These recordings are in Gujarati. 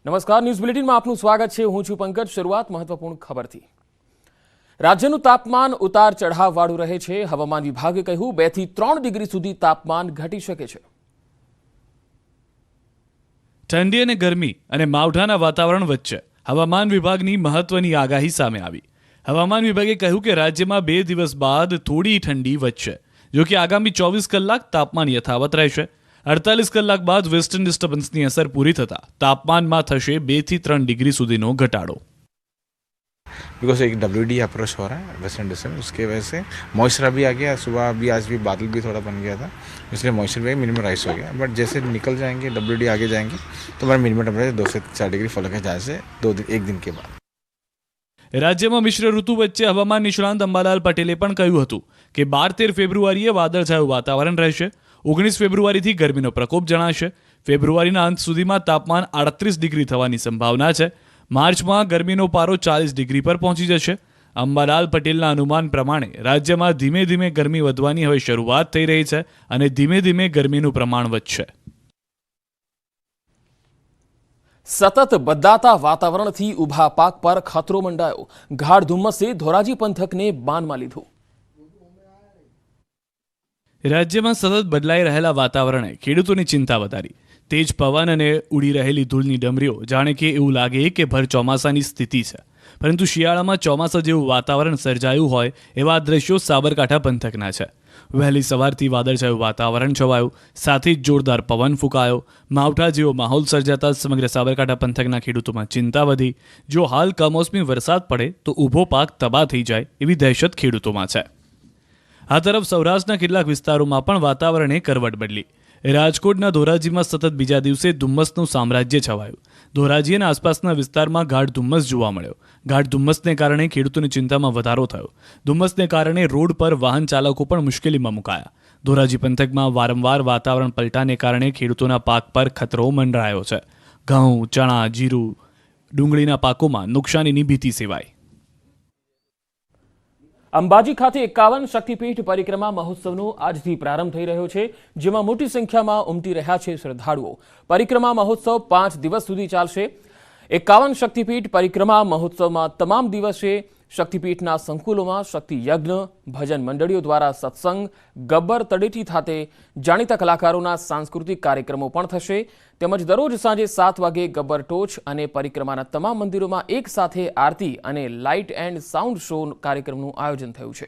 નમસ્કાર, ન્યૂઝ બુલેટિનમાં આપનું સ્વાગત છે। હું છું પંકજ। શરૂઆત મહત્વપૂર્ણ ખબરથી। રાજ્યનું તાપમાન ઉતાર ચઢાવવાળું રહે છે। હવામાન વિભાગે કહ્યું 2 થી 3 ડિગ્રી સુધી તાપમાન ઘટી શકે છે। ઠંડી અને ગરમી અને માવઠાના વાતાવરણ વચ્ચે હવામાન વિભાગની મહત્વની આગાહી સામે આવી। હવામાન વિભાગે કહ્યું કે રાજ્યમાં 2 દિવસ બાદ થોડી ઠંડી વધશે, જો કે આગામી 24 કલાક તાપમાન યથાવત રહેશે। 48 કલાક બાદ વેસ્ટર્ન ડિસ્ટર્બન્સની અસર પૂરી થતાં તાપમાનમાં થશે 2 થી 3 ડિગ્રી સુધીનો ઘટાડો। बिकॉज एक WD अप्रोच हो रहा है वेस्टर्न डिस्टर्बेंस, उसके वजह से मॉइस्चर अभी आ गया। सुबह अभी आज भी बादल भी थोड़ा बन गया था, इसलिए मॉइस्चर भी मिनिमम राइस हो गया। बट जैसे निकल जाएंगे WD आगे जाएंगे तो हमारा मिनिमम टेम्परेचर 2 से 4 डिग्री फॉल के जाए से 1 दिन के बाद। રાજ્યમાં મિશ્ર ઋતુ વચ્ચે હવામાન નિષ્ણાંત અંબાલાલ પટેલે પણ કહ્યું હતું કે 12-13 ફેબ્રુઆરીએ વાદળછાયું વાતાવરણ રહેશે। 19 ફેબ્રુઆરીથી ગરમીનો પ્રકોપ જણાશે। ફેબ્રુઆરીના અંત સુધીમાં તાપમાન 38 ડિગ્રી થવાની સંભાવના છે। માર્ચમાં ગરમીનો પારો 40 ડિગ્રી પર પહોંચી જશે। અંબાલાલ પટેલના અનુમાન પ્રમાણે રાજ્યમાં ધીમે ધીમે ગરમી વધવાની હવે શરૂઆત થઈ રહી છે અને ધીમે ધીમે ગરમીનું પ્રમાણ વધશે। સતત બદલાતા વાતાવરણથી ઊભા પાક પર ખતરો મંડાયો। ગાઢ ધુમ્મસે ધોરાજી પંથકને બાનમાં લીધું। રાજ્યમાં સતત બદલાઈ રહેલા વાતાવરણે ખેડૂતોની ચિંતા વધારી। તેજ પવન અને ઉડી રહેલી ધૂળની ડમરીઓ જાણે કે એવું લાગે કે ભર ચોમાસાની સ્થિતિ છે, પરંતુ શિયાળામાં ચોમાસા જેવું વાતાવરણ સર્જાયું હોય એવા દ્રશ્યો સાબરકાંઠા પંથકના છે। વહેલી સવારથી વાદળછાયું વાતાવરણ છવાયું, સાથે જ જોરદાર પવન ફૂંકાયો। માવઠા જેવો માહોલ સર્જાતા સમગ્ર સાબરકાંઠા પંથકના ખેડૂતોમાં ચિંતા વધી। જો હાલ કમોસમી વરસાદ પડે તો ઊભો પાક તબાહ થઈ જાય એવી દહેશત ખેડૂતોમાં છે। આ તરફ સૌરાષ્ટ્રના કેટલાક વિસ્તારોમાં પણ વાતાવરણે કરવટ બદલી। રાજકોટના ધોરાજીમાં સતત બીજા દિવસે ધુમ્મસનું સામ્રાજ્ય છવાયું। ધોરાજી અને આસપાસના વિસ્તારમાં ગાઢ ધુમ્મસ જોવા મળ્યો। ગાઢ ધુમ્મસને કારણે ખેડૂતોની ચિંતામાં વધારો થયો। ધુમ્મસને કારણે રોડ પર વાહન ચાલકો પણ મુશ્કેલીમાં મુકાયા। ધોરાજી પંથકમાં વારંવાર વાતાવરણ પલટાને કારણે ખેડૂતોના પાક પર ખતરો મંડરાયો છે। ઘઉં, ચણા, જીરું, ડુંગળીના પાકોમાં નુકસાનીની ભીતિ સેવાઈ। અંબાજી ખાતે 51 શક્તિપીઠ પરિક્રમા મહોત્સવનો આજથી પ્રારંભ થઈ રહ્યો છે, જેમાં મોટી સંખ્યામાં ઉમટી રહ્યા છે શ્રદ્ધાળુઓ। પરિક્રમા મહોત્સવ 5 દિવસ સુધી ચાલશે। 51 શક્તિપીઠ પરિક્રમા મહોત્સવમાં તમામ દિવસે શક્તિપીઠના સંકુલોમાં શક્તિ યજ્ઞ, ભજન મંડળીઓ દ્વારા સત્સંગ, ગબ્બર તળેટી ખાતે જાણીતા કલાકારોના સાંસ્કૃતિક કાર્યક્રમો પણ થશે। તેમજ દરરોજ સાંજે 7 વાગે ગબ્બર ટોચ અને પરિક્રમાના તમામ મંદિરોમાં એક સાથે આરતી અને લાઇટ એન્ડ સાઉન્ડ શો કાર્યક્રમનું આયોજન થયું છે।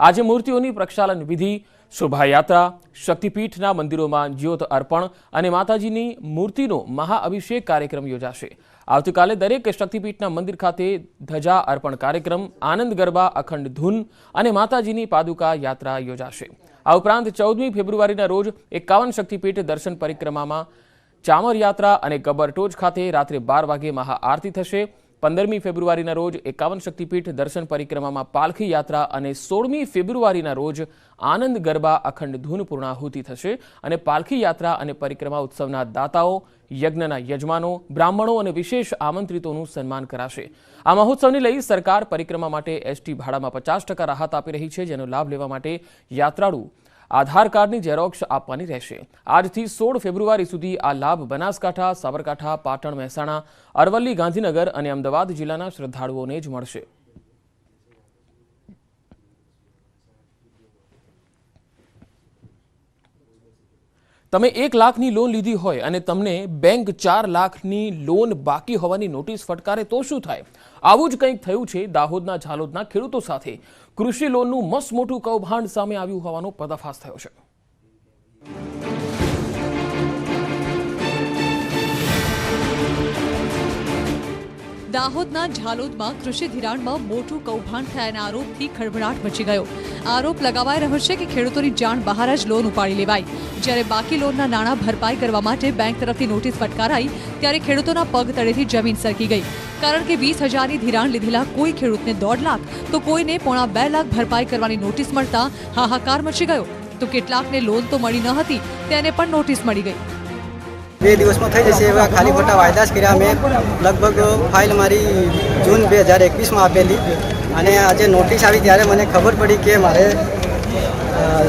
આજે મૂર્તિઓની પ્રક્ષાલન વિધિ, શોભાયાત્રા, શક્તિપીઠના મંદિરોમાં જ્યોત અર્પણ અને માતાજીની મૂર્તિનો મહાઅભિષેક કાર્યક્રમ યોજાશે। આવતીકાલે દરેક શક્તિપીઠના મંદિર ખાતે ધજા અર્પણ કાર્યક્રમ, આનંદ ગરબા, અખંડ ધૂન અને માતાજીની પાદુકા યાત્રા યોજાશે। આ ઉપરાંત 14મી ફેબ્રુઆરીના રોજ 51 શક્તિપીઠ દર્શન પરિક્રમામાં ચામર યાત્રા અને ગબ્બર ટોચ ખાતે રાત્રે 12 વાગે મહાઆરતી થશે। 15મી ફેબ્રુઆરીના રોજ 51 શક્તિપીઠ દર્શન પરિક્રમામાં પાલખી યાત્રા અને 16મી ફેબ્રુઆરીના રોજ આનંદ ગરબા, અખંડ ધૂન પૂર્ણાહુતિ થશે અને પાલખી યાત્રા અને પરિક્રમા ઉત્સવના દાતાઓ, યજ્ઞના યજમાનો, બ્રાહ્મણો અને વિશેષ આમંત્રિતોનું સન્માન કરાશે। આ મહોત્સવને લઈ સરકાર પરિક્રમા માટે ST ભાડામાં 50% રાહત આપી રહી છે, જેનો લાભ લેવા માટે યાત્રાળુ આધાર કાર્ડની ઝેરોક્ષ આપવાની રહેશે। આજથી 16 ફેબ્રુઆરી સુધી આ લાભ બનાસકાંઠા, સાબરકાંઠા, પાટણ, મહેસાણા, અરવલ્લી, ગાંધીનગર અને અમદાવાદ જિલ્લાના શ્રદ્ધાળુઓને જ મળશે। તમે 1 લાખની લોન લીધી હોય અને તમને બેંક 4 લાખની લોન બાકી હોવાની નોટિસ ફટકારે તો શું થાય? આવું જ કંઈક થયું છે દાહોદના ઝાલોદના ખેડૂતો સાથે। કૃષિ લોનનું મસ્ત મોટું કૌભાંડ સામે આવ્યું હોવાનો પર્દાફાશ થયો છે। દાહોદના ઝાલોદમાં કૃષિ ધિરાણમાં મોટું કૌભાંડ થયાના આરોપથી ખળભળાટ મચી ગયો। આરોપ લગાવાઈ રહ્યો છે કે ખેડૂતોની જાણ બહાર જ લોન ઉપાડી લેવાઈ, જ્યારે બાકી લોનના નાણાં ભરપાઈ કરવા માટે બેંક તરફથી નોટિસ ફટકારાઈ ત્યારે ખેડૂતોના પગ તળેથી જમીન સરકી ગઈ। કારણ કે 20,000ની ધિરાણ લીધેલા કોઈ ખેડૂતને 1.5 લાખ તો કોઈને 1.25 લાખ ભરપાઈ કરવાની નોટિસ મળતા હાહાકાર મચી ગયો, તો કેટલાકને લોન તો મળી ન હતી તેને પણ નોટિસ મળી ગઈ। 2 દિવસમાં થઈ જશે એવા ખાલી ખોટા વાયદા જ કર્યા। મેં લગભગ ફાઇલ મારી જૂન 2021માં આપેલી અને આજે નોટિસ આવી ત્યારે મને ખબર પડી કે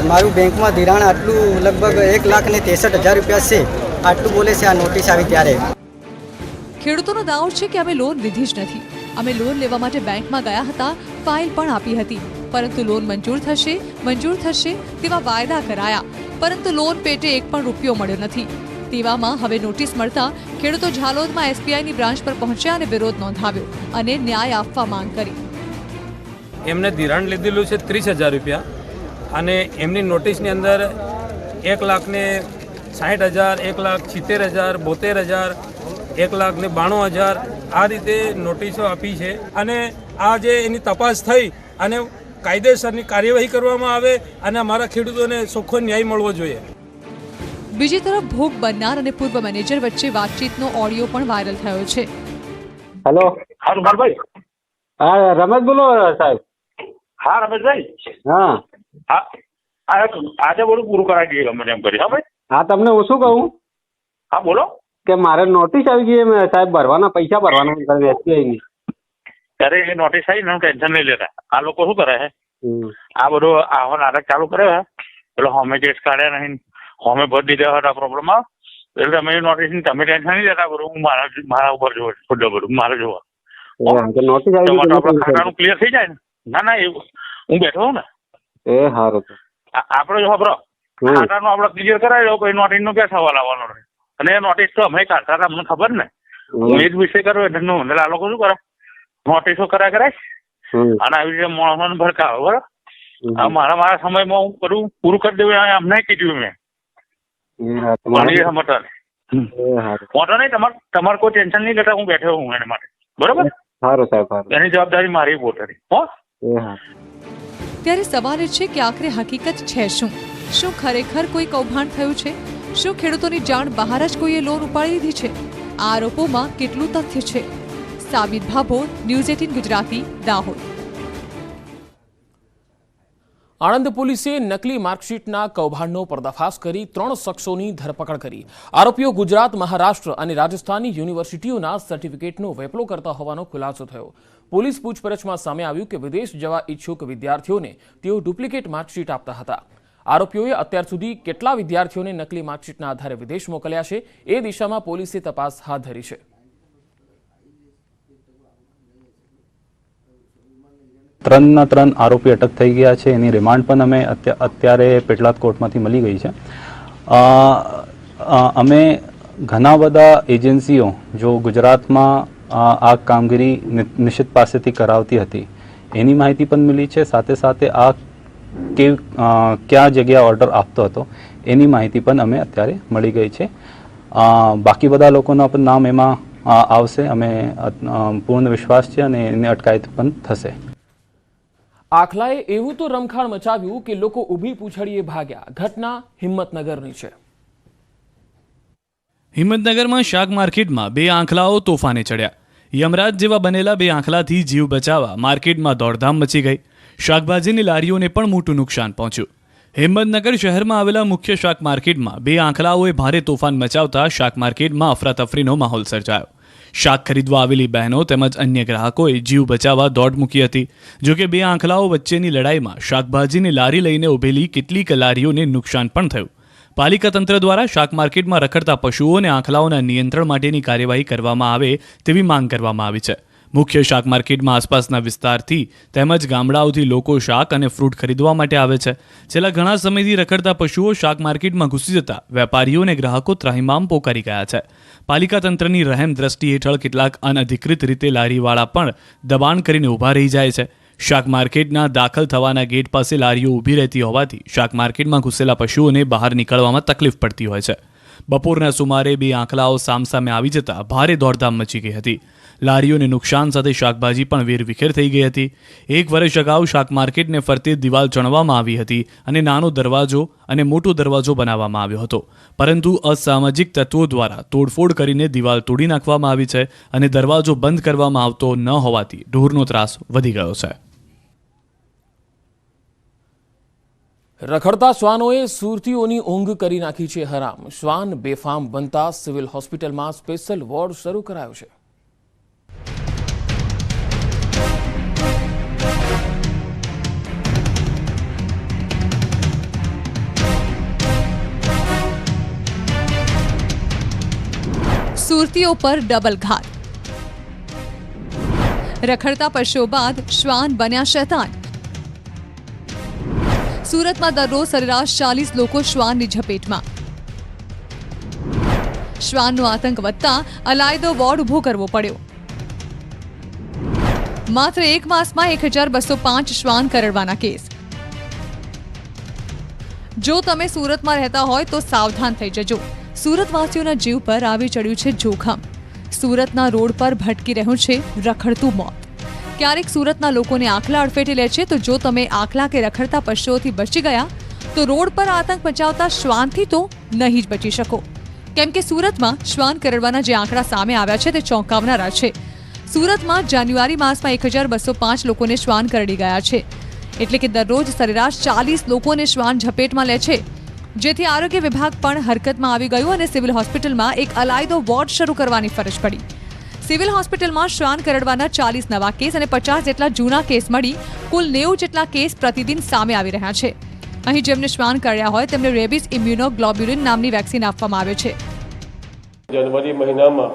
મારું બેંકમાં ધિરાણ આટલું લગભગ 1,63,000 રૂપિયા છે, આટલું બોલે છે આ નોટિસ આવી ત્યારે। ખેડૂતોનો દાવો છે કે અમે લોન લીધી જ નથી. અમે લોન લેવા માટે બેંકમાં ગયા હતા, ફાઇલ પણ આપી હતી, પરંતુ લોન મંજૂર થશે તેવા વાયદા કરાયા, પરંતુ લોન પેટે એક પણ રૂપિયો મળ્યો નથી. તેવામાં હવે નોટિસ મળતા ખેડૂતો ઝાલોદમાં એસબીઆઈની બ્રાન્ચ પર પહોંચ્યા અને વિરોધ નોંધાવ્યો અને ન્યાય આપવા માંગ કરી. એમને ધિરાણ લીધેલું છે 30,000 રૂપિયા અને એમની નોટિસની અંદર 1,60,000, 1,70,000, 72,000, 1,92,000 આ રીતે નોટિસો આપી છે. અને આ જે એની તપાસ થઈ અને કાયદેસરની કાર્યવાહી કરવામાં આવે અને અમારા ખેડૂતોને ચોખ્ખો ન્યાય મળવો જોઈએ. બીજી તરફ ભોગ બનનાર અને પૂર્વ મેનેજર વચ્ચે વાતચીતનો ઓડિયો પણ વાયરલ થયો છે. હેલો, હા રૂપાલભાઈ. હા રમેશ બોલો સાહેબ. હા રમેશભાઈ. હા આજે બધું પૂરું કરાવી દઈએ ગમે એમ કરી. હા ભાઈ. હા તમને હું શું કહું હા બોલો. કે મારે નોટિસ આવી ગઈ સાહેબ, ભરવાના પૈસા ભરવાના એસબીઆઈની. ત્યારે એ નોટિસ આવી ને ટેન્શન નહીં લેતા. આ લોકો શું કરે છે, આ બધું આવો નાટક ચાલુ કરે છે. પેલો હોમે કેસ કાઢ્યા નહીં, હોમે ભરી દીધા હતા પ્રોબ્લેમ માં. એટલે તમે નોટિસ તમે ટેન્શન નહીં લેતા. બધું હું મારા ઉપર જોવો બધું મારે જોવા. નોટિસ આપડે ખાતાનું ક્લિયર થઈ જાય ને. ના એવું હું બેઠો છું ને. એ સારું આપડે જો ખબર ખાતાનું આપડે ક્લિયર કરાવી દો, કોઈ નોટિસ નો ક્યાં સવાલ આવવાનો રહે. અને એ નોટિસ તો અમે કાઢતા હતા, અમને ખબર ને. હું એ જ વિષય કરું એટલે આ લોકો શું કરે, નોટિસો કરાય અને આવી રીતે માણસોને ભડકાવે. બરાબર, મારા સમયમાં હું બધું પૂરું કરી દેવું અમને કીધું મેં. મોટો નહીં, તમારે કોઈ ટેન્શન નહીં લેતા. હું બેઠો હું એના માટે. બરોબર, સારું સાહેબ, એની જવાબદારી મારી પોતાની. ત્યારે સવાલ એ છે કે આખરે હકીકત છે શું ખરેખર કોઈ કૌભાંડ થયું છે? શું ખેડૂતોની જાણ બહાર જ કોઈએ લોન ઉપાડી લીધી છે? આ આરોપોમાં કેટલું તથ્ય છે? સાબિત ભાભોર, ન્યૂઝ 18 ગુજરાતી, દાહોદ. આણંદ પોલીસે નકલી માર્કશીટના કૌભાંડનો પર્દાફાશ કરી 3 શખ્સોની ધરપકડ કરી. આરોપીઓ ગુજરાત, મહારાષ્ટ્ર અને રાજસ્થાનની યુનિવર્સિટીઓના સર્ટિફિકેટનો વેપલો કરતા હોવાનો ખુલાસો થયો. પોલીસ પૂછપરછમાં સામે આવ્યું કે વિદેશ જવા ઈચ્છુક વિદ્યાર્થીઓને તેઓ ડુપ્લિકેટ માર્કશીટ આપતા હતા. આરોપીઓએ અત્યાર સુધી કેટલા વિદ્યાર્થીઓને નકલી માર્કશીટના આધારે વિદેશ મોકલ્યા છે એ દિશામાં પોલીસે તપાસ હાથ ધરી છે. 3 આરોપી અટક થઈ ગયા છે. એની રિમાન્ડ પણ અમે અત્યારે પેટલાદ કોર્ટમાંથી મળી ગઈ છે. અમે ઘણા બધા એજન્સીઓ જો ગુજરાતમાં આ કામગીરી નિશ્ચિત પાસેથી કરાવતી હતી એની માહિતી પણ મળી છે. સાથે સાથે આ કયા જગ્યાએ ઓર્ડર આપતો હતો એની માહિતી પણ અમે અત્યારે મળી ગઈ છે. બાકી બધા લોકોના પણ નામ એમાં આવશે. અમે પૂર્ણ વિશ્વાસ છે અને એની અટકાયત પણ થશે. આખલાએ એવું તો રમખાણ મચાવ્યું કે લોકો ઊભી પૂંછડીએ ભાગ્યા. ઘટના હિંમતનગરની છે. હિંમતનગરમાં શાક માર્કેટમાં 2 આંખલાઓ તોફાને ચડ્યા. યમરાજ જેવા બનેલા 2 આંખલાથી જીવ બચાવવા માર્કેટમાં દોડધામ મચી ગઈ. શાકભાજીની લારીઓને પણ મોટું નુકસાન પહોંચ્યું. હિંમતનગર શહેરમાં આવેલા મુખ્ય શાક માર્કેટમાં 2 આંખલાઓએ ભારે તોફાન મચાવતા શાક માર્કેટમાં અફરાતફરીનો માહોલ સર્જાયો. શાક ખરીદવા આવેલી બહેનો તેમજ અન્ય ગ્રાહકોએ જીવ બચાવવા દોડ મૂકી હતી. જોકે 2 આંખલાઓ વચ્ચેની લડાઈમાં શાકભાજીની લારી લઈને ઉભેલી કેટલીક લારીઓને નુકસાન પણ થયું. પાલિકા તંત્ર દ્વારા શાક માર્કેટમાં રખડતા પશુઓ અને આંખલાઓના નિયંત્રણ માટેની કાર્યવાહી કરવામાં આવે તેવી માંગ કરવામાં આવી છે. મુખ્ય શાક માર્કેટમાં આસપાસના વિસ્તારથી તેમજ ગામડાઓથી લોકો શાક અને ફ્રૂટ ખરીદવા માટે આવે છે. છેલ્લા ઘણા સમયથી રખડતા પશુઓ શાક માર્કેટમાં ઘૂસી જતા વેપારીઓ અને ગ્રાહકો ત્રાહિમામ પોકારી ગયા છે. પાલિકા તંત્રની રહેમ દ્રષ્ટિ હેઠળ કેટલાક અનધિકૃત રીતે લારીવાળા પણ દબાણ કરીને ઊભા રહી જાય છે. શાક માર્કેટના દાખલ થવાના ગેટ પાસે લારીઓ ઊભી રહેતી હોવાથી શાક માર્કેટમાં ઘૂસેલા પશુઓને બહાર નીકળવામાં તકલીફ પડતી હોય છે. બપોરના સુમારે 2 આંખલાઓ સામસામે આવી જતા ભારે દોડધામ મચી ગઈ હતી. લારીઓને નુકસાન સાથે શાકભાજી પણ વેરવિખેર થઈ ગઈ હતી. 1 વર્ષ અગાઉ શાક માર્કેટને ફરતે દિવાલ ચણવામાં આવી હતી અને નાનો દરવાજો અને મોટો દરવાજો બનાવવામાં આવ્યો હતો. પરંતુ અસામાજિક તત્વો દ્વારા તોડફોડ કરીને દિવાલ તોડી નાખવામાં આવી છે અને દરવાજો બંધ કરવામાં આવતો ન હોવાથી ઢોરનો ત્રાસ વધી ગયો છે. રખડતા શ્વાનોએ સુરતીઓની ઊંઘ કરી નાખી છે હરામ. શ્વાન બેફામ બનતા સિવિલ હોસ્પિટલમાં સ્પેશિયલ વોર્ડ શરૂ કરાયો છે. સુરતીઓ પર ડબલ ઘાત. રખડતા પશુઓ બાદ શ્વાન બન્યા શૈતાન. સુરતમાં દરરોજ સરેરાશ 40 લોકો શ્વાનની ઝપેટમાં. શ્વાનનો આતંક વધતા અલાયદો વોર્ડ ઊભો કરવો પડ્યો. માત્ર એક માસમાં 1205 શ્વાન કરડવાના કેસ. જો તમે સુરતમાં રહેતા હોય તો સાવધાન થઈ જજો. સુરતવાસીઓના જીવ પર આવી ચડ્યું છે જોખમ. સુરતના રોડ પર ભટકી રહ્યું છે રખડતું મોત. ક્યારેક સુરતના લોકોને આખલા અડફેટે લે છે, તો જો તમે આખલા કે રખડતા પશુઓથી બચી ગયા તો રોડ પર આતંક મચાવતા શ્વાનથી તો નહીં જ બચી શકો. કેમ કે સુરતમાં શ્વાન કરડવાના જે આંકડા સામે આવ્યા છે તે ચોંકાવનારા છે. સુરતમાં જાન્યુઆરી માસમાં 1205 લોકોને શ્વાન કરડી ગયા છે. એટલે કે દરરોજ સરેરાશ 40 લોકોને શ્વાન ઝપેટમાં લે છે. જેથી આરોગ્ય વિભાગ પણ હરકતમાં આવી ગયું અને સિવિલ હોસ્પિટલમાં એક અલાયદો વોર્ડ શરૂ કરવાની ફરજ પડી. સિવિલ હોસ્પિટલમાં શ્વાન કરડવાના 40 નવા કેસ અને 50 જેટલા જૂના કેસ મળી કુલ 90 જેટલા કેસ પ્રતિદિન સામે આવી રહ્યા છે. અહીં જેમને શ્વાન કર્યા હોય તેમને રેબિસ ઇમ્યુનોગ્લોબ્યુલિન નામની વેક્સિન આપવામાં આવે છે. જનવરી મહિનામાં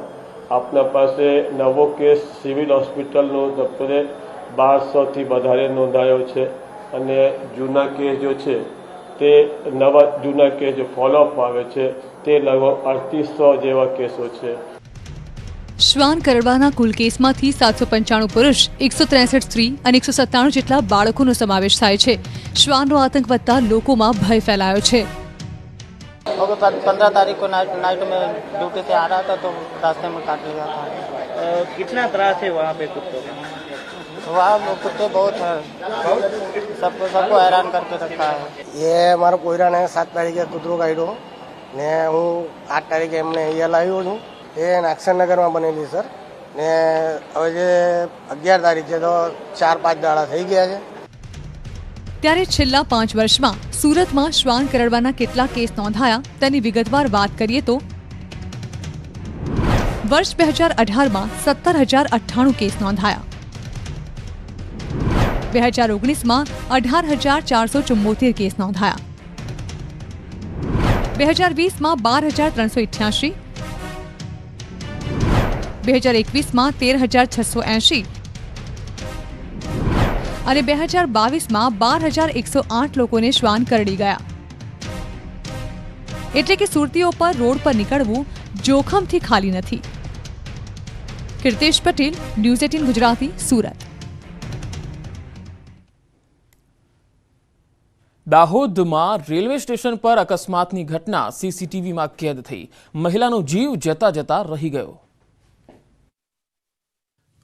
આપના પાસે નવો કેસ સિવિલ હોસ્પિટલનો ડૉક્ટરે 1200થી વધારે નોંધાયો છે અને જૂના કેસ જો છે તે નવા જૂના કેસ જે ફોલોઅપ આવે છે તે લગભગ 3800 જેવા કેસો છે. શ્વાન કરડવાના કુલ કેસમાંથી 795 પુરુષ, 163 સ્ત્રી અને 197 જેટલા બાળકોનો સમાવેશ થાય છે. શ્વાનનો આતંક વધતા લોકોમાં ભય ફેલાયો છે. 15 तारीख को नाइट में ड्यूटी से आ रहा था तो रास्ते में काट लिया था. कितना त्रास है वहाँ पे कुत्तों का? वहाँ कुत्ते बहुत है, सबको हैरान करके रखा है. ये हमारा कोयरा ने 7 तारीखे કૂતરો કાઢ્યો ને હું 8 તારીખે એમને અહીંયા લાવ્યો છું. એ નાગસરનગરમાં બનેલી સર ને હવે જે 11 તારીખ છે તો 4-5 દાડા થઈ ગયા છે. ત્યારે છેલ્લા 5 વર્ષમાં સુરતમાં શ્વાન કરડવાના કેટલા કેસ નોંધાયા તેની વિગતવાર વાત કરીએ તો વર્ષ 2018માં 17,098 કેસ નોંધાયા. 2019માં 18,474 કેસ નોંધાયા. 2020માં 12,388, 2021માં 13,680 અને 2022માં 12,108 લોકોને શ્વાન કરડી ગયા. એટલે કે સુરતીઓ પર રોડ પર નીકળવું જોખમથી ખાલી નથી. કીર્તેશ પટેલ, ન્યૂઝ 18 ગુજરાતી, સુરત. દાહોદમાં રેલવે સ્ટેશન પર અકસ્માતની ઘટના સીસીટીવીમાં કેદ થઈ. મહિલાનો જીવ જતા જતા રહી ગયો.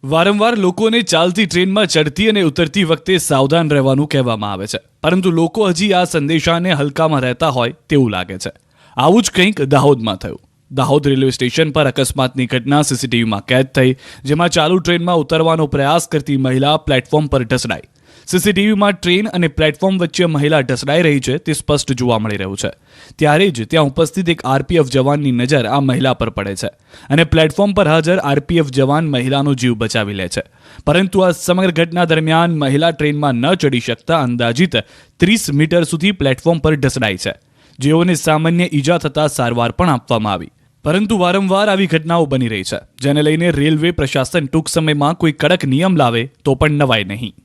વારંવાર લોકોને ચાલતી ટ્રેનમાં ચડતી અને ઉતરતી વખતે સાવધાન રહેવાનું કહેવામાં આવે છે, પરંતુ લોકો હજી આ સંદેશાને હલકામાં રહેતા હોય તેવું લાગે છે. આવું જ કંઈક દાહોદમાં થયું. દાહોદ રેલવે સ્ટેશન પર અકસ્માતની ઘટના સીસીટીવીમાં કેદ થઈ, જેમાં ચાલુ ટ્રેનમાં ઉતરવાનો પ્રયાસ કરતી મહિલા પ્લેટફોર્મ પર ઢસડાઈ. સીસીટીવીમાં ટ્રેન અને પ્લેટફોર્મ વચ્ચે મહિલા ઢસડાઈ રહી છે તે સ્પષ્ટ જોવા મળી રહ્યું છે. ત્યારે જ ત્યાં ઉપસ્થિત એક આરપીએફ જવાનની નજર આ મહિલા પર પડે છે અને પ્લેટફોર્મ પર હાજર આરપીએફ જવાન મહિલાનો જીવ બચાવી લે છે. પરંતુ આ સમગ્ર ઘટના દરમિયાન મહિલા ટ્રેનમાં ન ચડી શકતા અંદાજિત 30 મીટર સુધી પ્લેટફોર્મ પર ઢસડાઈ છે, જેઓને સામાન્ય ઈજા થતા સારવાર પણ આપવામાં આવી. પરંતુ વારંવાર આવી ઘટનાઓ બની રહી છે, જેને લઈને રેલવે પ્રશાસન ટૂંક સમયમાં કોઈ કડક નિયમ લાવે તો પણ નવાય નહીં.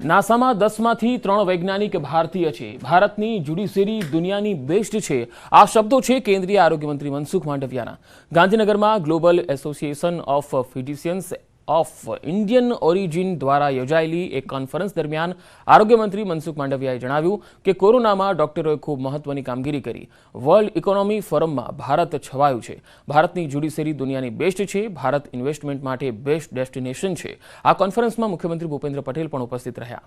નાસામાં 10માંથી 3 વૈજ્ઞાનિક ભારતીય છે. ભારતની જ્યુડિશિયરી દુનિયાની બેસ્ટ છે. આ શબ્દો છે કેન્દ્રીય આરોગ્ય મંત્રી મનસુખ માંડવિયાના. ગાંધીનગરમાં global association of physicians of Indian origin દ્વારા યોજાયેલી એક કોન્ફરન્સ દરમિયાન આરોગ્ય મંત્રી મનસુખ માંડવિયાએ જણાવ્યું કે કોરોનામાં ડોક્ટરોએ ખૂબ મહત્વની કામગીરી કરી. વર્લ્ડ ઇકોનોમી ફોરમમાં ભારત છવાયું છે. ભારતની જ્યુડિશિયરી દુનિયાની બેસ્ટ છે. ભારત ઇન્વેસ્ટમેન્ટ માટે બેસ્ટ ડેસ્ટિનેશન છે. આ કોન્ફરન્સમાં મુખ્યમંત્રી ભૂપેન્દ્ર પટેલ પણ ઉપસ્થિત રહ્યા.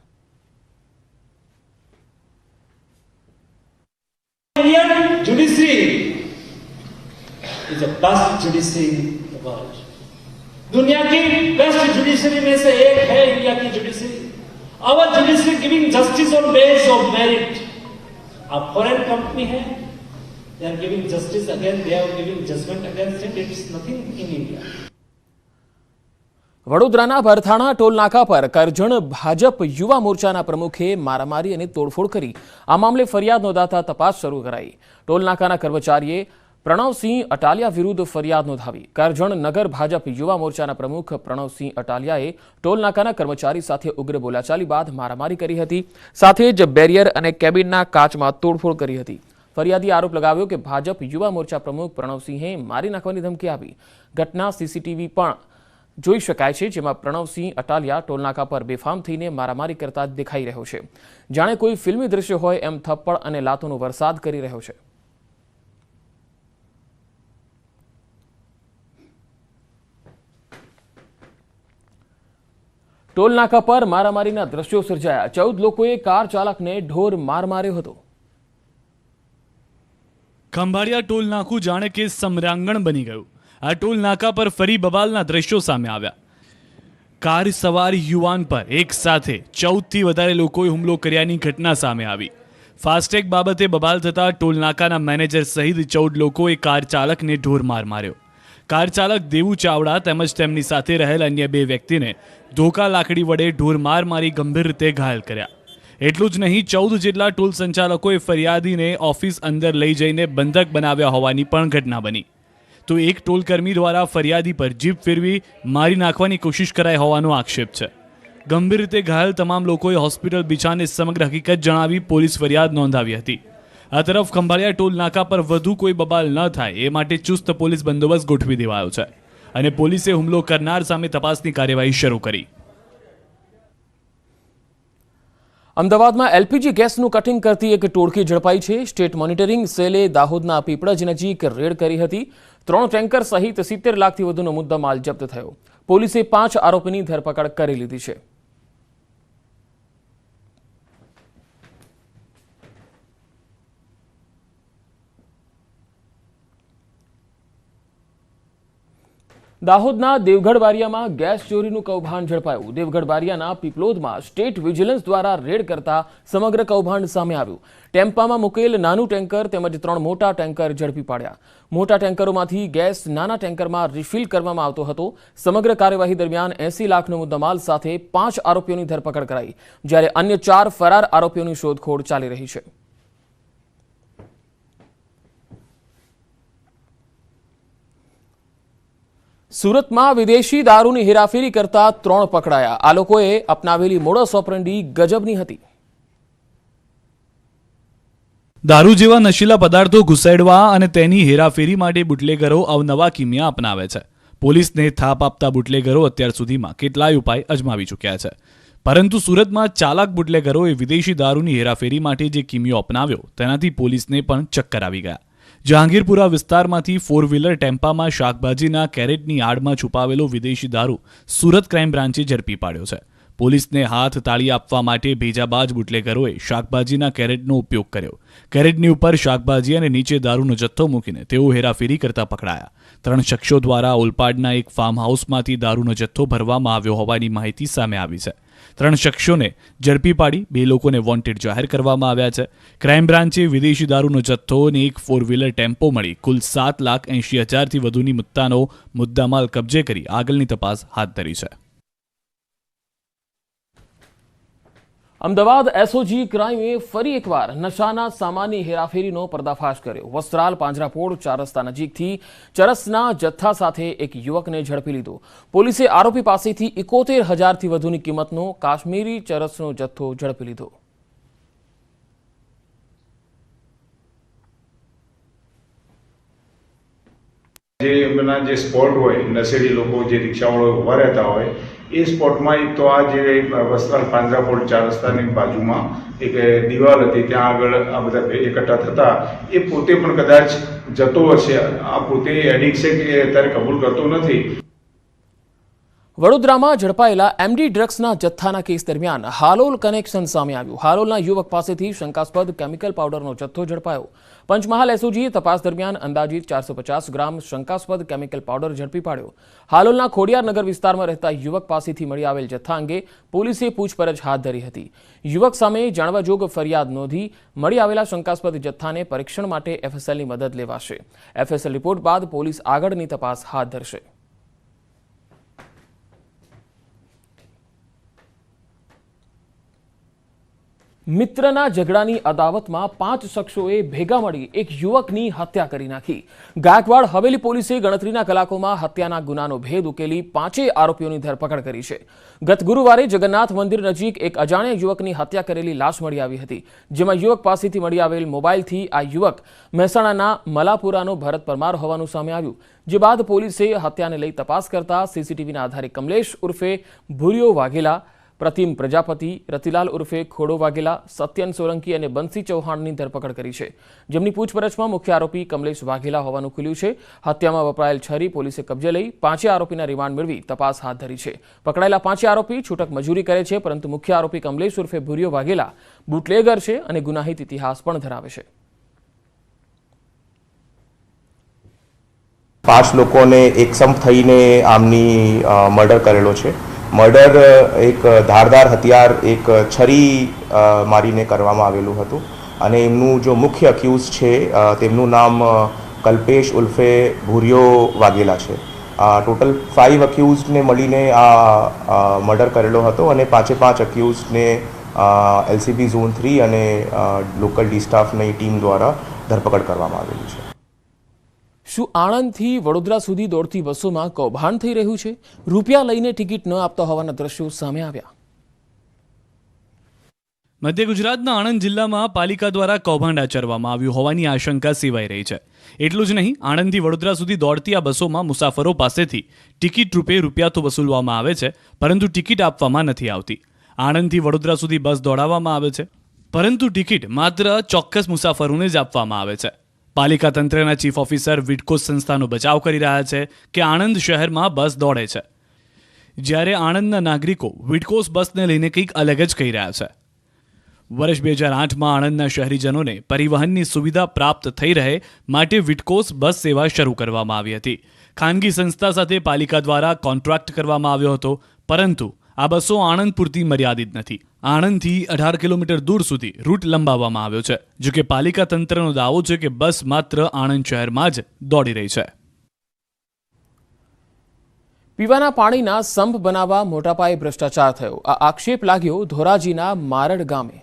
Indian judiciary is the best judiciary in the world. दुनिया की बेस्ट जुडिशरी में से एक है इंडिया की judiciary. Our judiciary giving justice on base of merit. अब फॉरेन कंपनी है, they are giving justice again, they are giving judgment against it. It's nothing in India. વડોદરાના ભરથાણા ટોલ નાકા પર કરજણ ભાજપ યુવા મોરચાના પ્રમુખે મારામારી અને તોડફોડ કરી. આ મામલે ફરિયાદ નોંધાતા તપાસ શરૂ કરાઈ. ટોલ નાકાના કર્મચારીએ પ્રણવસિંહ અટાલિયા વિરુદ્ધ ફરિયાદ નોંધાવી. કરજણ નગર ભાજપ યુવા મોરચાના પ્રમુખ પ્રણવસિંહ અટાલિયાએ ટોલનાકાના કર્મચારી સાથે ઉગ્ર બોલાચાલી બાદ મારામારી કરી હતી. સાથે જ બેરિયર અને કેબિનના કાચમાં તોડફોડ કરી હતી. ફરિયાદીએ આરોપ લગાવ્યો કે ભાજપ યુવા મોરચા પ્રમુખ પ્રણવસિંહે મારી નાખવાની ધમકી આપી. ઘટના સીસીટીવી પણ જોઈ શકાય છે, જેમાં પ્રણવસિંહ અટાલિયા ટોલનાકા પર બેફામ થઈને મારામારી કરતા દેખાઈ રહ્યો છે. જાણે કોઈ ફિલ્મી દ્રશ્ય હોય એમ થપ્પડ અને લાતોનો વરસાદ કરી રહ્યો છે. ટોલનાકા પર મારામારીના દ્રશ્યો સર્જાયા. 14 લોકોએ કાર ચાલકને ઢોર માર માર્યો હતો. ખંભાળિયા ટોલ નાકું જાણે કે સમરાંગણ બની ગયું. આ ટોલ નાકા પર ફરી બબાલના દ્રશ્યો સામે આવ્યા. કાર સવાર યુવાન પર એક સાથે 14થી વધારે લોકોએ હુમલો કર્યાની ઘટના સામે આવી. ફાસ્ટેગ બાબતે બબાલ થતા ટોલ નાકાના મેનેજર સહિત 14 લોકોએ કાર ચાલકને ઢોર માર માર્યો. કાર ચાલક દેવુ ચાવડા તેમજ તેમની સાથે રહેલ અન્ય 2 વ્યક્તિને ધોકા લાકડી વડે ઢોર માર મારી ગંભીર રીતે ઘાયલ કર્યા. એટલું જ નહીં, 14 જેટલા ટોલ સંચાલકોએ ફરિયાદીને ઓફિસ અંદર લઈ જઈને બંધક બનાવ્યા હોવાની પણ ઘટના બની. તો એક ટોલકર્મી દ્વારા ફરિયાદી પર જીપ ફેરવી મારી નાખવાની કોશિશ કરાઈ હોવાનો આક્ષેપ છે. ગંભીર રીતે ઘાયલ તમામ લોકોએ હોસ્પિટલ બિછાને સમગ્ર હકીકત જણાવી પોલીસ ફરિયાદ નોંધાવી હતી. આ તરફ ખંભાળિયા ટોલ નાકા પર વધુ કોઈ બબાલ ન થાય એ માટે ચુસ્ત પોલીસ બંદોબસ્ત ગોઠવી દેવાયો છે અને પોલીસે હુમલો કરનાર સામે તપાસની કાર્યવાહી શરૂ કરી. અમદાવાદમાં એલપીજી ગેસનું કટિંગ કરતી એક ટોળકી ઝડપાઈ છે. સ્ટેટ મોનિટરિંગ સેલે દાહોદના પીપળજ નજીક રેડ કરી હતી. 3 ટેન્કર સહિત 70 લાખથી વધુનો મુદ્દામાલ જપ્ત થયો. પોલીસે 5 આરોપીની ધરપકડ કરી લીધી છે. દાહોદના દેવગઢ બારિયામાં ગેસ ચોરીનું કૌભાંડ ઝડપાયું. દેવગઢ બારિયાના પીપલોદમાં સ્ટેટ વિજિલન્સ દ્વારા રેડ કરતા સમગ્ર કૌભાંડ સામે આવ્યું. ટેમ્પામાં મૂકેલ નાનું ટેન્કર તેમજ 3 મોટા ટેન્કર ઝડપી પાડ્યા. મોટા ટેન્કરોમાંથી ગેસ નાના ટેન્કરમાં રિફિલ કરવામાં આવતો હતો. સમગ્ર કાર્યવાહી દરમિયાન 80 લાખનો મુદ્દામાલ સાથે 5 આરોપીઓની ધરપકડ કરાઈ, જ્યારે અન્ય 4 ફરાર આરોપીઓની શોધખોળ ચાલી રહી છે. સુરતમાં વિદેશી દારૂની હેરાફેરી કરતા 3 પકડાયા. આ લોકોએ અપનાવેલી મોડસ ઓપરેન્ડી ગજબની હતી. દારૂ જેવા નશીલા પદાર્થો ઘુસાડવા અને તેની હેરાફેરી માટે બુટલેગરો અવનવા કિમિયા અપનાવે છે. પોલીસને થાપ આપતા બુટલેગરો અત્યાર સુધીમાં કેટલાય ઉપાય અજમાવી ચૂક્યા છે. પરંતુ સુરતમાં ચાલાક બુટલેગરોએ વિદેશી દારૂની હેરાફેરી માટે જે કિમિયો અપનાવ્યો તેનાથી પોલીસને પણ ચક્કર આવી ગયા. જહાંગીરપુરા વિસ્તારમાંથી 4 વ્હીલર ટેમ્પામાં શાકભાજીના કેરેટની આડમાં છુપાવેલો વિદેશી દારૂ સુરત ક્રાઇમ બ્રાન્ચે ઝડપી પાડ્યો છે. પોલીસને હાથ તાળી આપવા માટે ભેજાબાજ બુટલેગરોએ શાકભાજીના કેરેટનો ઉપયોગ કર્યો. કેરેટની ઉપર શાકભાજી અને નીચે દારૂનો જથ્થો મૂકીને તેઓ હેરાફેરી કરતા પકડાયા. 3 શખ્સો દ્વારા ઓલપાડના એક ફાર્મ હાઉસમાંથી દારૂનો જથ્થો ભરવામાં આવ્યો હોવાની માહિતી સામે આવી છે. 3 શખ્સોને ઝડપી પાડી 2 લોકોને વોન્ટેડ જાહેર કરવામાં આવ્યા છે. ક્રાઇમ બ્રાન્ચે વિદેશી દારૂનો જથ્થો અને એક 4 વ્હીલર ટેમ્પો મળી કુલ 7,80,000થી વધુની મુદ્દાનો મુદ્દામાલ કબજે કરી આગળની તપાસ હાથ ધરી છે. અમદાવાદ એસઓજી ક્રાઇમે ફરી એકવાર નશાના સામાનની હેરાફેરીનો પર્દાફાશ કર્યો. વસ્ત્રાલ પાંજરાપોળ 4 રસ્તા નજીકથી ચરસના જથ્થા સાથે એક યુવકને ઝડપી લીધો. પોલીસે આરોપી પાસેથી 71,000થી વધુની કિંમતનો કાશ્મીરી ચરસનો જથ્થો ઝડપી લીધો. જે એમના જે સ્પોટ હોય નશેડી લોકો જે રિક્ષાવાળો ઊભા રહેતા હોય એ સ્પોટમાં એક તો આ જે વસ્ત્રાલ પાંજરાપોળ 4 રસ્તાની બાજુમાં એક દિવાલ હતી, ત્યાં આગળ આ બધા એકઠા થતા એ પોતે પણ કદાચ જતો હશે. આ પોતે એડિક્ટ છે કે અત્યારે કબૂલ કરતો નથી. વડોદરામાં ઝડપાયેલા એમડી ડ્રગ્સના જથ્થાના કેસ દરમિયાન હાલોલ કનેક્શન સામે આવ્યું. હાલોલના યુવક પાસેથી શંકાસ્પદ કેમિકલ પાવડરનો જથ્થો ઝડપાયો. પંચમહાલ એસઓજીએ તપાસ દરમિયાન અંદાજિત 450 ગ્રામ શંકાસ્પદ કેમિકલ પાવડર ઝડપી પાડ્યો. હાલોલના ખોડિયારનગર વિસ્તારમાં રહેતા યુવક પાસેથી મળી આવેલ જથ્થા અંગે પોલીસે પૂછપરછ હાથ ધરી હતી. યુવક સામે જાણવાજોગ ફરિયાદ નોંધી મળી આવેલા શંકાસ્પદ જથ્થાને પરીક્ષણ માટે એફએસએલની મદદ લેવાશે. એફએસએલ રિપોર્ટ બાદ પોલીસ આગળની તપાસ હાથ ધરશે. મિત્રના ઝઘડાની અદાવતમાં 5 શખ્સોએ ભેગા મળી એક યુવકની હત્યા કરી નાખી. ગાયકવાડ હવેલી પોલીસે ગણતરીના કલાકોમાં હત્યાના ગુનાનો ભેદ ઉકેલી 5 આરોપીઓની ધરપકડ કરી છે. ગત ગુરુવારે જગન્નાથ મંદિર નજીક એક અજાણ્યા યુવકની હત્યા કરેલી લાશ મળી આવી હતી, જેમાં યુવક પાસેથી મળી આવેલ મોબાઈલથી આ યુવક મહેસાણાના મલાપુરાનો ભરત પરમાર હોવાનું સામે આવ્યું. જે બાદ પોલીસે હત્યાને લઈ તપાસ કરતા સીસીટીવીના આધારે કમલેશ ઉર્ફે ભૂરિયો વાઘેલા, પ્રતિમ પ્રજાપતિ, રતિલાલ ઉર્ફે ખોડો વાઘેલા, સત્યન સોલંકી અને બંસી ચૌહાણની ધરપકડ કરી છે, જેમની પૂછપરછમાં મુખ્ય આરોપી કમલેશ વાઘેલા હોવાનું ખુલ્યું છે. હત્યામાં વપરાયેલ છરી પોલીસે કબજે લઈ 5 આરોપીના રિમાન્ડ મેળવી તપાસ હાથ ધરી છે. પકડાયેલા 5 આરોપી છૂટક મજૂરી કરે છે, પરંતુ મુખ્ય આરોપી કમલેશ ઉર્ફે ભૂરિયો વાઘેલા બુટલેગર છે અને ગુનાહિત ઇતિહાસ પણ ધરાવે છે. 5 લોકોને એકસમ થઈને આમની મર્ડર કરેલો છે. મર્ડર એક ધારદાર હથિયાર, એક છરી મારીને કરવામાં આવેલું હતું અને એમનું જો મુખ્ય અક્યુઝ છે તેમનું નામ કલ્પેશ ઉર્ફે ભૂરિયો વાઘેલા છે. ટોટલ 5 અક્યુઝને મળીને આ મર્ડર કરેલો હતો અને 5 અક્યુઝને એલસીબી ઝોન 3 અને લોકલ ડી સ્ટાફની ટીમ દ્વારા ધરપકડ કરવામાં આવેલી છે. શું આણંદથી વડોદરા સુધી દોડતી બસોમાં કૌભાંડ થઈ રહ્યું છે? રૂપિયા લઈને ટિકિટ ન આપતા હોવાના દ્રશ્યો સામે આવ્યા. મધ્ય ગુજરાતના આણંદ જિલ્લામાં પાલિકા દ્વારા કૌભાંડ આચરવામાં આવ્યું હોવાની આશંકા સેવાઈ રહી છે. એટલું જ નહીં, આણંદથી વડોદરા સુધી દોડતી આ બસોમાં મુસાફરો પાસેથી ટિકિટ રૂપે રૂપિયા તો વસૂલવામાં આવે છે, પરંતુ ટિકિટ આપવામાં નથી આવતી. આણંદથી વડોદરા સુધી બસ દોડાવવામાં આવે છે, પરંતુ ટિકિટ માત્ર ચોક્કસ મુસાફરોને જ આપવામાં આવે છે. પાલિકા તંત્રના ચીફ ઓફિસર વિડકોસ સંસ્થાનો બચાવ કરી રહ્યા છે કે આણંદ શહેરમાં બસ દોડે છે, જ્યારે આણંદના નાગરિકો વિડકોસ બસને લઈને કંઈક અલગ જ કહી રહ્યા છે. વર્ષ 2008માં આણંદના શહેરીજનોને પરિવહનની સુવિધા પ્રાપ્ત થઈ રહે માટે વિડકોસ બસ સેવા શરૂ કરવામાં આવી હતી. ખાનગી સંસ્થા સાથે પાલિકા દ્વારા કોન્ટ્રાક્ટ કરવામાં આવ્યો હતો, પરંતુ આ બસો આણંદ પૂરતી મર્યાદિત નથી. આણંદથી 18 કિલોમીટર દૂર સુધી રૂટ લંબાવવામાં આવ્યો છે. જો કે પાલિકા તંત્રનો દાવો છે કે બસ માત્ર આણંદ શહેરમાં જ દોડી રહી છે. પીવાના પાણીના સંપ બનાવવા મોટા પાયે ભ્રષ્ટાચાર થયો. આ આક્ષેપ લાગ્યો ધોરાજીના મારડ ગામે.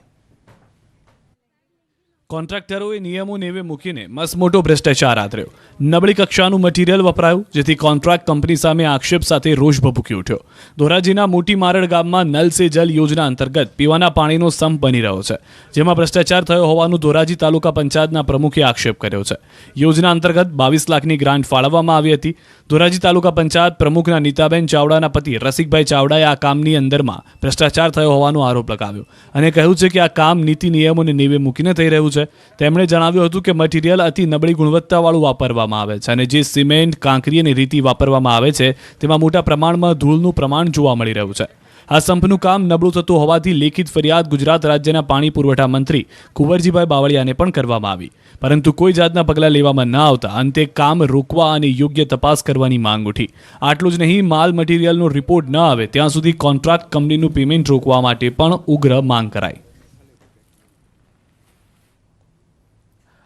કોન્ટ્રાક્ટરોએ નિયમો નેવે મૂકીને મસમોટો ભ્રષ્ટાચાર આદર્યો. નબળી કક્ષાનું મટીરીયલ વપરાયું, જેથી કોન્ટ્રાક્ટ કંપની સામે આક્ષેપ સાથે રોષ ભભૂકી ઉઠ્યો. ધોરાજીના મોટી મારડ ગામમાં નલ સે જલ યોજના અંતર્ગત પીવાના પાણીનો સંપ બની રહ્યો છે, જેમાં ભ્રષ્ટાચાર થયો હોવાનું ધોરાજી તાલુકા પંચાયતના પ્રમુખે આક્ષેપ કર્યો છે. યોજના અંતર્ગત 22 લાખની ગ્રાન્ટ ફાળવવામાં આવી હતી. ધોરાજી તાલુકા પંચાયત પ્રમુખના નીતાબેન ચાવડાના પતિ રસિકભાઈ ચાવડાએ આ કામની અંદરમાં ભ્રષ્ટાચાર થયો હોવાનો આરોપ લગાવ્યો અને કહ્યું છે કે આ કામ નીતિ નિયમોને નેવે મૂકીને થઈ રહ્યું છે. તેમણે જણાવ્યું હતું કે મટીરીયલ અતિ નબળી ગુણવત્તાવાળું વાપરવામાં આવે છે અને જે સિમેન્ટ, કાંકરી અને રીતિ વાપરવામાં આવે છે તેમાં મોટા પ્રમાણમાં ધૂળનું પ્રમાણ જોવા મળી રહ્યું છે. આ સંપનું કામ નબળું થતું હોવાથી લેખિત ફરિયાદ ગુજરાત રાજ્યના પાણી પુરવઠા મંત્રી કુંવરજીભાઈ બાવળિયાને પણ કરવામાં આવી, પરંતુ કોઈ જાતના પગલાં લેવામાં ન આવતા અંતે કામ રોકવા અને યોગ્ય તપાસ કરવાની માંગ ઉઠી. આટલું જ નહીં, માલ મટીરીયલનો રિપોર્ટ ન આવે ત્યાં સુધી કોન્ટ્રાક્ટ કંપનીનું પેમેન્ટ રોકવા માટે પણ ઉગ્ર માંગ કરાઈ.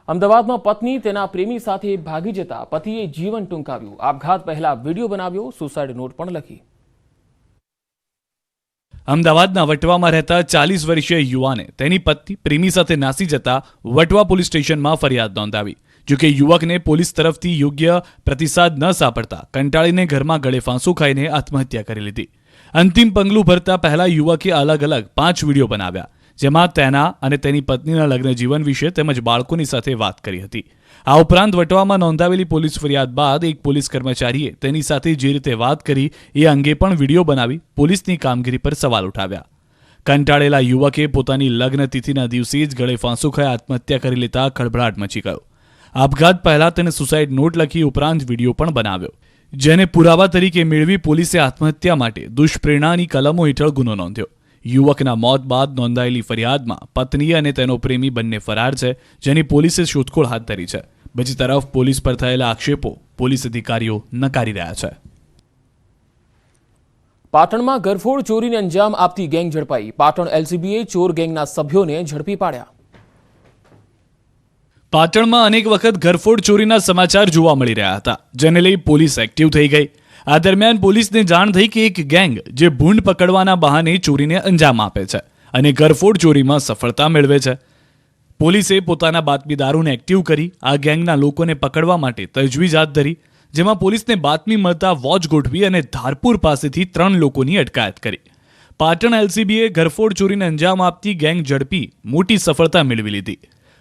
અમદાવાદમાં પત્ની તેના પ્રેમી સાથે ભાગી જતા પતિએ જીવન ટૂંકાવ્યું. આપઘાત પહેલા વિડીયો બનાવ્યો, સુસાઇડ નોટ પણ લખી. અમદાવાદના વટવામાં રહેતા 40 વર્ષીય યુવાને તેની પત્ની પ્રેમી સાથે નાસી જતા વટવા પોલીસ સ્ટેશનમાં ફરિયાદ નોંધાવી. જોકે યુવકને પોલીસ તરફથી યોગ્ય પ્રતિસાદ ન સાંપડતા કંટાળીને ઘરમાં ગળે ફાંસો ખાઈને આત્મહત્યા કરી લીધી. અંતિમ પગલું ભરતા પહેલા યુવકે અલગ અલગ 5 વિડીયો બનાવ્યા, જેમાં તેના અને તેની પત્નીના લગ્ન જીવન વિશે તેમજ બાળકોની સાથે વાત કરી હતી. આ ઉપરાંત વટવામાં નોંધાવેલી પોલીસ ફરિયાદ બાદ એક પોલીસ કર્મચારીએ તેની સાથે જે રીતે વાત કરી એ અંગે પણ વિડીયો બનાવી પોલીસની કામગીરી પર સવાલ ઉઠાવ્યા. કંટાળેલા યુવકે પોતાની લગ્ન તિથિના દિવસે જ ગળે ફાંસો ખાઈ આત્મહત્યા કરી લેતા ખળભળાટ મચી ગયો. આપઘાત પહેલા તેને સુસાઇડ નોટ લખી ઉપરાંત વિડીયો પણ બનાવ્યો, જેને પુરાવા તરીકે મેળવી પોલીસે આત્મહત્યા માટે દુષ્પ્રેરણાની કલમો હેઠળ ગુનો નોંધ્યો. યુવકના મોત બાદ નોંધાયેલી ફરિયાદમાં પત્ની અને તેનો પ્રેમી બંને ફરાર છે, જેની પોલીસે શોધખોળ હાથ ધરી છે. બીજી તરફ પોલીસ પર થયેલા આક્ષેપો પોલીસ અધિકારીઓ નકારી રહ્યા છે. પાટણમાં ગરફોડ ચોરીને અંજામ આપતી ગેંગ ઝડપાઈ. પાટણ એલસીબીએ ચોર ગેંગના સભ્યોને ઝડપી પાડ્યા. પાટણમાં અનેક વખત ઘરફોડ ચોરીના સમાચાર જોવા મળી રહ્યા હતા, જેને લઈ પોલીસ એક્ટિવ થઈ ગઈ. આ દરમિયાન પોલીસને જાણ થઈ કે એક ગેંગ જે ભૂંડ પકડવાના બહાને ચોરીને અંજામ આપે છે અને ઘરફોડ ચોરીમાં સફળતા મેળવે છે. પોલીસે પોતાના બાતમીદારોને એક્ટિવ કરી આ ગેંગના લોકોને પકડવા માટે તજવીજ હાથ ધરી, જેમાં પોલીસને બાતમી મળતા વોચ ગોઠવી અને ધારપુર પાસેથી 3 લોકોની અટકાયત કરી. પાટણ એલસીબીએ ઘરફોડ ચોરીને અંજામ આપતી ગેંગ ઝડપી મોટી સફળતા મેળવી લીધી.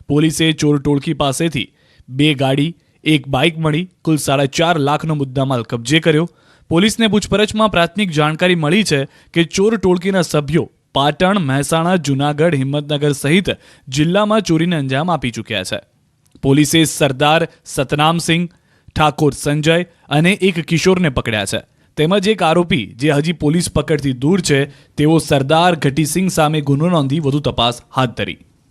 પોલીસે ચોર ટોળકી પાસેથી 2 ગાડી, 1 બાઇક મળી કુલ 4.5 લાખનો મુદ્દામાલ કબજે કર્યો. પોલીસને પૂછપરછમાં પ્રાથમિક જાણકારી મળી છે કે ચોર ટોળકીના સભ્યો પાટણ, મહેસાણા, જૂનાગઢ, હિંમતનગર સહિત જિલ્લામાં ચોરીને અંજામ આપી ચૂક્યા છે. પોલીસે સરદાર સતનામસિંહ, ઠાકોર સંજય અને એક કિશોરને પકડ્યા છે, તેમજ એક આરોપી જે હજી પોલીસ પકડથી દૂર છે તેવો સરદાર ઘટીસિંહ સામે ગુનો નોંધી વધુ તપાસ હાથ ધરી.